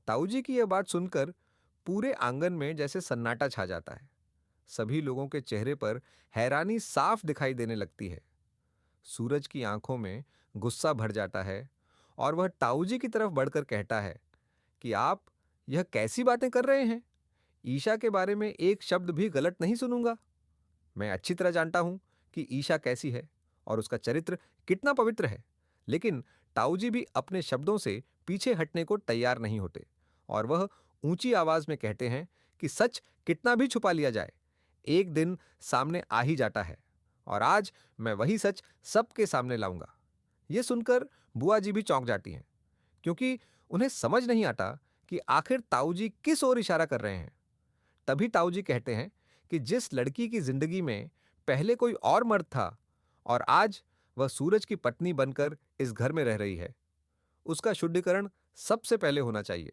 ताऊ जी की यह बात सुनकर पूरे आंगन में जैसे सन्नाटा छा जाता है। सभी लोगों के चेहरे पर हैरानी साफ दिखाई देने लगती है। सूरज की आंखों में गुस्सा भर जाता है और वह ताऊ जी की तरफ बढ़कर कहता है कि आप यह कैसी बातें कर रहे हैं। ईशा के बारे में एक शब्द भी गलत नहीं सुनूंगा। मैं अच्छी तरह जानता हूं कि ईशा कैसी है और उसका चरित्र कितना पवित्र है। लेकिन ताऊ जी भी अपने शब्दों से पीछे हटने को तैयार नहीं होते और वह ऊंची आवाज में कहते हैं कि सच कितना भी छुपा लिया जाए, एक दिन सामने आ ही जाता है और आज मैं वही सच सबके सामने लाऊंगा। यह सुनकर बुआ जी भी चौंक जाती हैं, क्योंकि उन्हें समझ नहीं आता कि आखिर ताऊ जी किस ओर इशारा कर रहे हैं। तभी ताऊ जी कहते हैं कि जिस लड़की की जिंदगी में पहले कोई और मर्द था और आज वह सूरज की पत्नी बनकर इस घर में रह रही है, उसका शुद्धिकरण सबसे पहले होना चाहिए।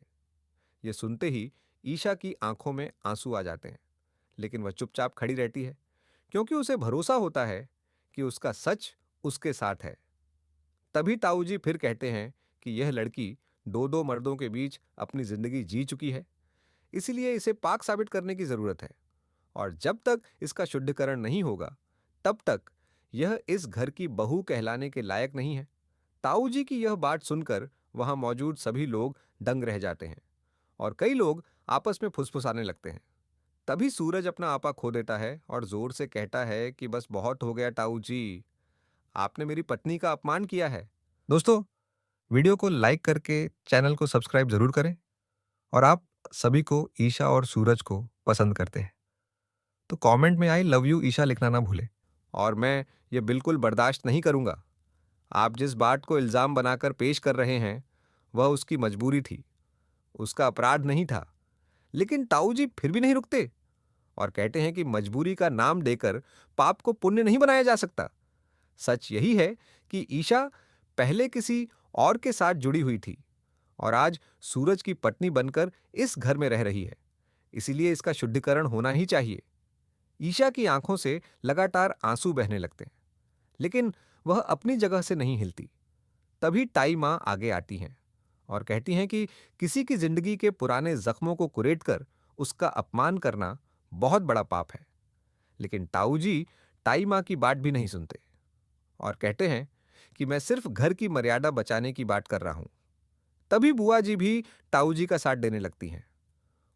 यह सुनते ही ईशा की आंखों में आंसू आ जाते हैं, लेकिन वह चुपचाप खड़ी रहती है, क्योंकि उसे भरोसा होता है कि उसका सच उसके साथ है। तभी ताऊ जी फिर कहते हैं कि यह लड़की दो दो मर्दों के बीच अपनी जिंदगी जी चुकी है, इसीलिए इसे पाक साबित करने की जरूरत है और जब तक इसका शुद्धिकरण नहीं होगा तब तक यह इस घर की बहू कहलाने के लायक नहीं है। ताऊ जी की यह बात सुनकर वहां मौजूद सभी लोग दंग रह जाते हैं और कई लोग आपस में फुसफुसाने लगते हैं। तभी सूरज अपना आपा खो देता है और जोर से कहता है कि बस बहुत हो गया ताऊ जी, आपने मेरी पत्नी का अपमान किया है। दोस्तों, वीडियो को लाइक करके चैनल को सब्सक्राइब जरूर करें और आप सभी को ईशा और सूरज को पसंद करते हैं तो कमेंट में आई लव यू ईशा लिखना ना भूलें। और मैं ये बिल्कुल बर्दाश्त नहीं करूंगा। आप जिस बात को इल्जाम बनाकर पेश कर रहे हैं वह उसकी मजबूरी थी, उसका अपराध नहीं था। लेकिन ताऊ जी फिर भी नहीं रुकते और कहते हैं कि मजबूरी का नाम देकर पाप को पुण्य नहीं बनाया जा सकता। सच यही है कि ईशा पहले किसी और के साथ जुड़ी हुई थी और आज सूरज की पत्नी बनकर इस घर में रह रही है, इसीलिए इसका शुद्धिकरण होना ही चाहिए। ईशा की आंखों से लगातार आंसू बहने लगते हैं, लेकिन वह अपनी जगह से नहीं हिलती। तभी ताई मां आगे आती हैं और कहती हैं कि किसी की जिंदगी के पुराने जख्मों को कुरेदकर उसका अपमान करना बहुत बड़ा पाप है। लेकिन ताऊ जी ताई मां की बात भी नहीं सुनते और कहते हैं कि मैं सिर्फ घर की मर्यादा बचाने की बात कर रहा हूं। तभी बुआ जी भी ताऊ जी का साथ देने लगती हैं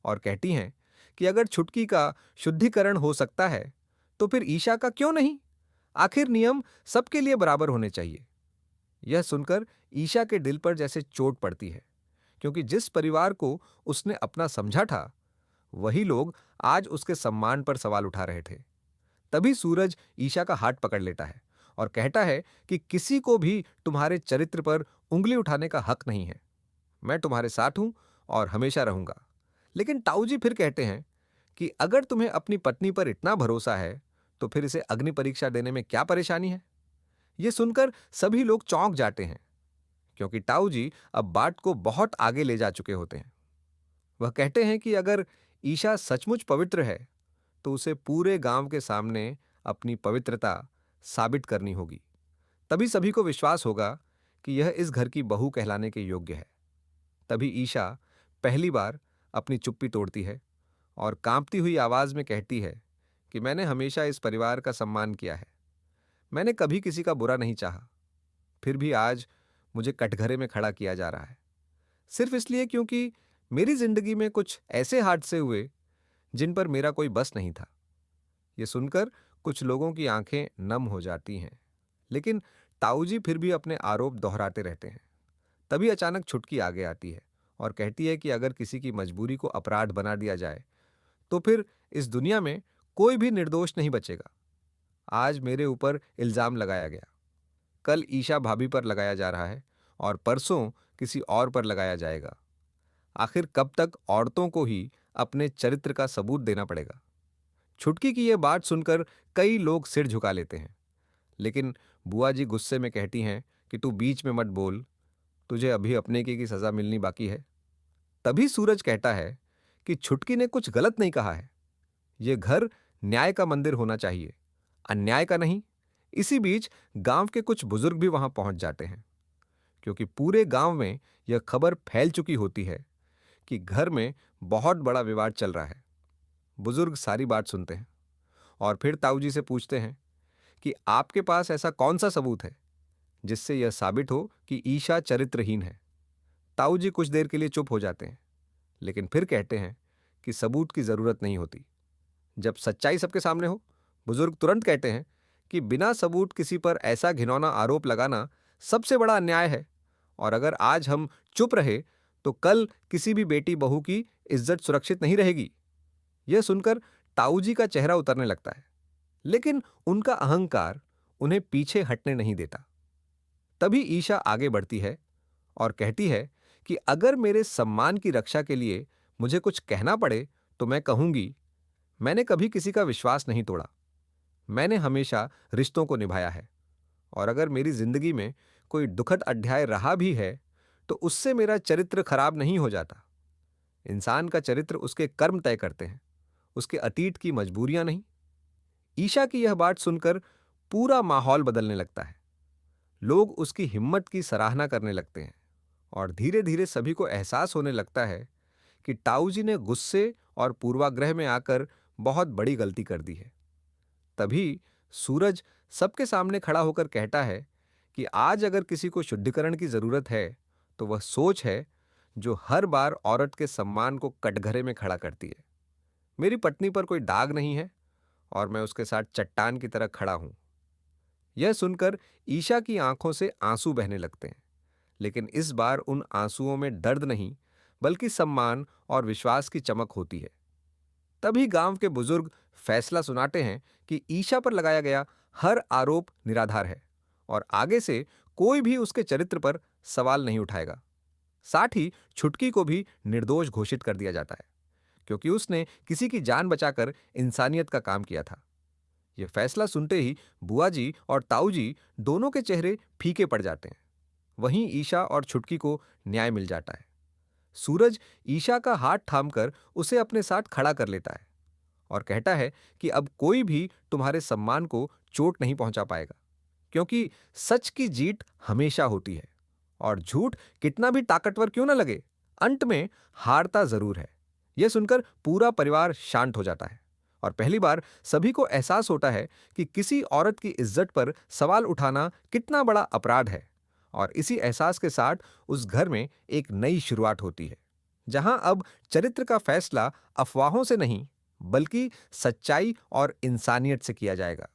और कहती हैं कि अगर छुटकी का शुद्धिकरण हो सकता है तो फिर ईशा का क्यों नहीं। आखिर नियम सबके लिए बराबर होने चाहिए। यह सुनकर ईशा के दिल पर जैसे चोट पड़ती है, क्योंकि जिस परिवार को उसने अपना समझा था वही लोग आज उसके सम्मान पर सवाल उठा रहे थे। तभी सूरज ईशा का हाथ पकड़ लेता है और कहता है कि किसी को भी तुम्हारे चरित्र पर उंगली उठाने का हक नहीं है। मैं तुम्हारे साथ हूं और हमेशा रहूंगा। लेकिन ताऊ जी फिर कहते हैं कि अगर तुम्हें अपनी पत्नी पर इतना भरोसा है तो फिर इसे अग्नि परीक्षा देने में क्या परेशानी है। यह सुनकर सभी लोग चौंक जाते हैं, क्योंकि ताऊ जी अब बात को बहुत आगे ले जा चुके होते हैं। वह कहते हैं कि अगर ईशा सचमुच पवित्र है तो उसे पूरे गांव के सामने अपनी पवित्रता साबित करनी होगी। तभी सभी को विश्वास होगा कि यह इस घर की बहू कहलाने के योग्य है। तभी ईशा पहली बार अपनी चुप्पी तोड़ती है और कांपती हुई आवाज में कहती है कि मैंने हमेशा इस परिवार का सम्मान किया है, मैंने कभी किसी का बुरा नहीं चाहा। फिर भी आज मुझे कटघरे में खड़ा किया जा रहा है, सिर्फ इसलिए क्योंकि मेरी जिंदगी में कुछ ऐसे हादसे हुए जिन पर मेरा कोई बस नहीं था। यह सुनकर कुछ लोगों की आंखें नम हो जाती हैं, लेकिन ताऊ जी फिर भी अपने आरोप दोहराते रहते हैं। तभी अचानक छुटकी आगे आती है और कहती है कि अगर किसी की मजबूरी को अपराध बना दिया जाए तो फिर इस दुनिया में कोई भी निर्दोष नहीं बचेगा। आज मेरे ऊपर इल्जाम लगाया गया, कल ईशा भाभी पर लगाया जा रहा है और परसों किसी और पर लगाया जाएगा। आखिर कब तक औरतों को ही अपने चरित्र का सबूत देना पड़ेगा। छुटकी की यह बात सुनकर कई लोग सिर झुका लेते हैं, लेकिन बुआ जी गुस्से में कहती हैं कि तू बीच में मत बोल, तुझे अभी अपने की सजा मिलनी बाकी है। तभी सूरज कहता है कि छुटकी ने कुछ गलत नहीं कहा है, यह घर न्याय का मंदिर होना चाहिए, अन्याय का नहीं। इसी बीच गांव के कुछ बुजुर्ग भी वहां पहुंच जाते हैं, क्योंकि पूरे गांव में यह खबर फैल चुकी होती है कि घर में बहुत बड़ा विवाद चल रहा है। बुजुर्ग सारी बात सुनते हैं और फिर ताऊ जी से पूछते हैं कि आपके पास ऐसा कौन सा सबूत है जिससे यह साबित हो कि ईशा चरित्रहीन है। ताऊ जी कुछ देर के लिए चुप हो जाते हैं, लेकिन फिर कहते हैं कि सबूत की जरूरत नहीं होती। जब सच्चाई सबके सामने हो, बुजुर्ग तुरंत कहते हैं कि बिना सबूत किसी पर ऐसा घिनौना आरोप लगाना सबसे बड़ा अन्याय है, और अगर आज हम चुप रहे तो कल किसी भी बेटी बहू की इज्जत सुरक्षित नहीं रहेगी। यह सुनकर ताऊ जी का चेहरा उतरने लगता है, लेकिन उनका अहंकार उन्हें पीछे हटने नहीं देता। तभी ईशा आगे बढ़ती है और कहती है कि अगर मेरे सम्मान की रक्षा के लिए मुझे कुछ कहना पड़े तो मैं कहूंगी, मैंने कभी किसी का विश्वास नहीं तोड़ा। मैंने हमेशा रिश्तों को निभाया है, और अगर मेरी जिंदगी में कोई दुखद अध्याय रहा भी है तो उससे मेरा चरित्र खराब नहीं हो जाता। इंसान का चरित्र उसके कर्म तय करते हैं, उसके अतीत की मजबूरियां नहीं। ईशा की यह बात सुनकर पूरा माहौल बदलने लगता है। लोग उसकी हिम्मत की सराहना करने लगते हैं और धीरे धीरे सभी को एहसास होने लगता है कि ताऊ जी ने गुस्से और पूर्वाग्रह में आकर बहुत बड़ी गलती कर दी है। तभी सूरज सबके सामने खड़ा होकर कहता है कि आज अगर किसी को शुद्धिकरण की जरूरत है तो वह सोच है जो हर बार औरत के सम्मान को कटघरे में खड़ा करती है। मेरी पत्नी पर कोई दाग नहीं है और मैं उसके साथ चट्टान की तरह खड़ा हूं। यह सुनकर ईशा की आंखों से आंसू बहने लगते हैं, लेकिन इस बार उन आंसुओं में दर्द नहीं बल्कि सम्मान और विश्वास की चमक होती है। तभी गांव के बुजुर्ग फैसला सुनाते हैं कि ईशा पर लगाया गया हर आरोप निराधार है और आगे से कोई भी उसके चरित्र पर सवाल नहीं उठाएगा। साथ ही छुटकी को भी निर्दोष घोषित कर दिया जाता है, क्योंकि उसने किसी की जान बचाकर इंसानियत का काम किया था। यह फैसला सुनते ही बुआ जी और ताऊ जी दोनों के चेहरे फीके पड़ जाते हैं। वहीं ईशा और छुटकी को न्याय मिल जाता है। सूरज ईशा का हाथ थामकर उसे अपने साथ खड़ा कर लेता है और कहता है कि अब कोई भी तुम्हारे सम्मान को चोट नहीं पहुंचा पाएगा, क्योंकि सच की जीत हमेशा होती है और झूठ कितना भी ताकतवर क्यों ना लगे, अंत में हारता जरूर है। यह सुनकर पूरा परिवार शांत हो जाता है और पहली बार सभी को एहसास होता है कि किसी औरत की इज्जत पर सवाल उठाना कितना बड़ा अपराध है। और इसी एहसास के साथ उस घर में एक नई शुरुआत होती है, जहां अब चरित्र का फैसला अफवाहों से नहीं बल्कि सच्चाई और इंसानियत से किया जाएगा।